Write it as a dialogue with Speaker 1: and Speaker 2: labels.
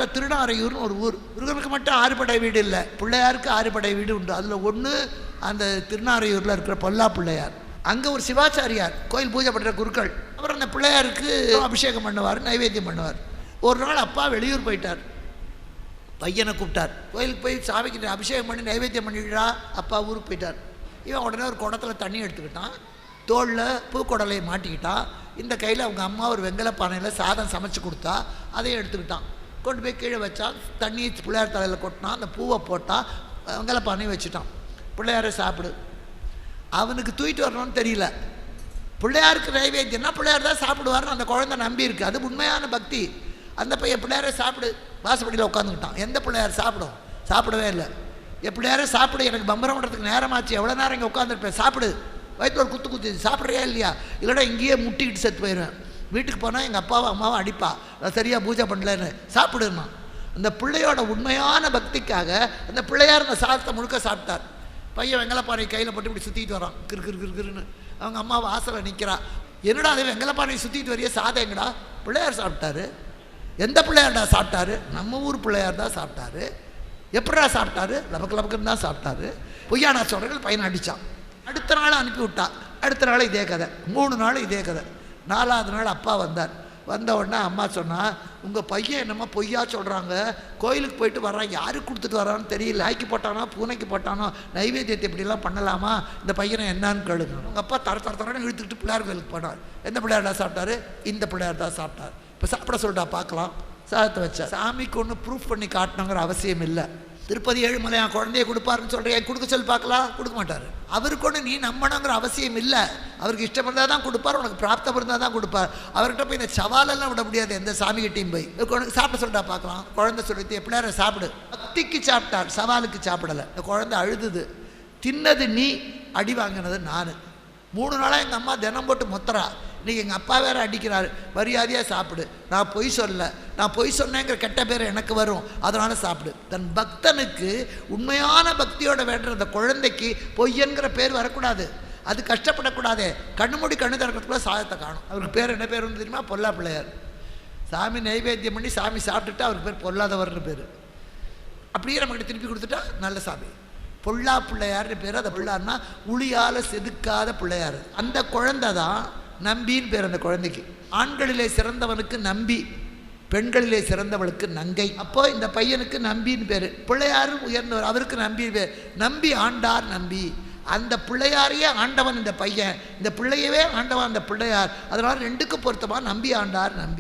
Speaker 1: பக்கத்தில் திருநாரையூர்னு ஒரு ஊர். முருகனுக்கு மட்டும் 6 படை வீடு இல்லை, பிள்ளையாருக்கு 6 படை வீடு உண்டு. அதில் ஒன்று அந்த திருநாரையூரில் இருக்கிற பொல்லா பிள்ளையார். அங்கே ஒரு சிவாச்சாரியார் கோயில் பூஜை பண்ணுற குருக்கள். அப்புறம் அந்த பிள்ளையாருக்கு அபிஷேகம் பண்ணுவார், நைவேத்தியம் பண்ணுவார். ஒரு நாள் அப்பா வெளியூர் போயிட்டார், பையனை கூப்பிட்டார். கோயிலுக்கு போய் சாமிக்கு அபிஷேகம் பண்ணி நைவேத்தியம் பண்ணிவிடா. அப்பா ஊருக்கு போயிட்டார். இவன் உடனே ஒரு குடத்தில் தண்ணி எடுத்துக்கிட்டான், தோளில் பூக்குடலையை மாட்டிக்கிட்டான். இந்த கையில் அவங்க அம்மா ஒரு வெங்கல பானையில் சாதம் சமைச்சு கொடுத்தா, அதையும் எடுத்துக்கிட்டான். கொண்டு போய் கீழே வச்சான், தண்ணி பிள்ளையார் தலையில் கொட்டினான், அந்த பூவை போட்டால் வெங்கல பானையை வச்சுட்டான். பிள்ளையாரை சாப்பிடு. அவனுக்கு தூக்கிட்டு வரணும்னு தெரியல. பிள்ளையாருக்கு நைவேத்தியம்னா பிள்ளையார் தான் சாப்பிடுவார்னு அந்த குழந்தை நம்பி இருக்கு. அது உண்மையான பக்தி. அந்த பையன் பிள்ளையாரை சாப்பிடு வாசப்படியில் உட்காந்துக்கிட்டான். எந்த பிள்ளையார் சாப்பிடும்? சாப்பிடவே இல்லை. என் பிள்ளையாரே சாப்பிடு, எனக்கு பம்பரம் பண்ணுறதுக்கு நேரமாச்சு, எவ்வளோ நேரம் இங்கே உட்காந்துருப்பேன், சாப்பிடு. வயிற்றுல ஒரு குத்து சாப்பிட்றியா இல்லையா? இல்லைனா இங்கேயே முட்டிக்கிட்டு செத்து போயிடுவேன். வீட்டுக்கு போனால் எங்கள் அப்பாவும் அம்மாவும் அடிப்பா, நான் சரியாக பூஜை பண்ணலன்னு. சாப்பிடுமா. அந்த பிள்ளையோட உண்மையான பக்திக்காக அந்த பிள்ளையார் அந்த சாதத்தை முழுக்க சாப்பிட்டார். பையன் வெங்கலப்பானை கையில் போட்டு இப்படி சுற்றிட்டு வரான், கிருன்னு. அவங்க அம்மா வாசலை நிற்கிறா. என்னடா அது வெங்கலப்பானையை சுற்றிட்டு வரைய, சாதம் எங்கடா? பிள்ளையார் சாப்பிட்டாரு. எந்த பிள்ளையார்டா சாப்பிட்டாரு? நம்ம ஊர் பிள்ளையார் தான் சாப்பிட்டாரு. எப்படா சாப்பிட்டாரு? லபக்குன்னு தான் சாப்பிட்டாரு. பொய்யானா சொல்கிறீர்கள். பையனை அடித்தான். அடுத்த நாள் அனுப்பி விட்டா. அடுத்த நாள் இதே கதை. 3 நாள் இதே கதை. 4ஆவது நாள் அப்பா வந்தார். வந்த உடனே அம்மா சொன்னால், உங்கள் பையன் என்னம்மா பொய்யா சொல்கிறாங்க, கோயிலுக்கு போயிட்டு வர்றான், யாருக்கு கொடுத்துட்டு வரான்னு தெரியல, நாய்க்கு போட்டானோ பூனைக்கு போட்டானோ, நைவேத்தியத்தை இப்படிலாம் பண்ணலாமா, இந்த பையனை என்னான்னு கேளுங்க. உங்கள் அப்பா தரன்னு இழுத்துக்கிட்டு பிள்ளையார் கோயிலுக்கு போனார். எந்த பிள்ளையார் தான் சாப்பிட்டாரு? இந்த பிள்ளையார் தான் சாப்பிட்டார். இப்போ சாப்பிட சொல்லிட்டா பார்க்கலாம். சாதத்தை வச்சா. சாமிக்கு ஒன்று ப்ரூஃப் பண்ணி காட்டணுங்கிற அவசியம் இல்லை. திருப்பதி ஏழுமலையா குழந்தைய கொடுப்பாருன்னு சொல்கிறேன், கொடுக்க சொல்லி பார்க்கலாம். கொடுக்க மாட்டார். அவருக்கு ஒன்று நீ நம்பணுங்கிற அவசியம் இல்லை. அவருக்கு இஷ்டம் இருந்தால் தான் கொடுப்பார், உனக்கு பிராப்தம் இருந்தால் தான் கொடுப்பார். அவர்கிட்ட போய் இந்த சவாலெல்லாம் விட முடியாது. எந்த சாமிகிட்டையும் போய் உனக்கு சாப்பிட சொல்லிட்டா பார்க்கலாம். குழந்தை சொல்லிட்டு எப்படியார சாப்பிடு. பக்திக்கு சாப்பிட்டார், சவாலுக்கு சாப்பிடலை. இந்த குழந்தை அழுதுது. தின்னது நீ, அடி வாங்கினது நான். 3 நாளாக எங்கள் அம்மா தினம் போட்டு மொத்தரா. இன்றைக்கி எங்கள் அப்பா வேறு அடிக்கிறார். மரியாதையாக சாப்பிடு. நான் பொய் சொல்ல, நான் பொய் சொன்னேங்கிற கெட்ட பேர் எனக்கு வரும், அதனால் சாப்பிடு. தன் பக்தனுக்கு உண்மையான பக்தியோட வேண்டுற அந்த குழந்தைக்கு பொய்யன்கிற பேர் வரக்கூடாது. அது கஷ்டப்படக்கூடாது. கண்ணு மூடி கண்ணு திறக்கிறதுக்குள்ள சாதத்தை காணும். அவருக்கு பேர் என்ன பேர் வந்து தெரியுமா? பொல்லா பிள்ளையார். சாமி நைவேத்தியம் பண்ணி சாமி சாப்பிட்டுட்டு அவருக்கு பேர் பொல்லாதவர்னு பேர். அப்படியே நம்மகிட்ட திருப்பி கொடுத்துட்டா நல்ல சாமி. பொல்லா பிள்ளையார்னு பேர். அந்த பிள்ளையார்னா உளியால் செதுக்காத பிள்ளையார். அந்த குழந்தை தான் நம்பின்னு பேர். அந்த குழந்தைக்கு ஆண்களிலே சிறந்தவனுக்கு நம்பி, பெண்களிலே சிறந்தவளுக்கு நங்கை. அப்போ இந்த பையனுக்கு நம்பின்னு பேர். பிள்ளையாரும் உயர்ந்தவர், அவருக்கு நம்பி பேர். நம்பி ஆண்டார் நம்பி. அந்த பிள்ளையாரையே ஆண்டவன் இந்த பையன், இந்த பிள்ளையவே ஆண்டவன் அந்த பிள்ளையார். அதனால் 2க்கு பொருத்தமாக நம்பி ஆண்டார் நம்பி.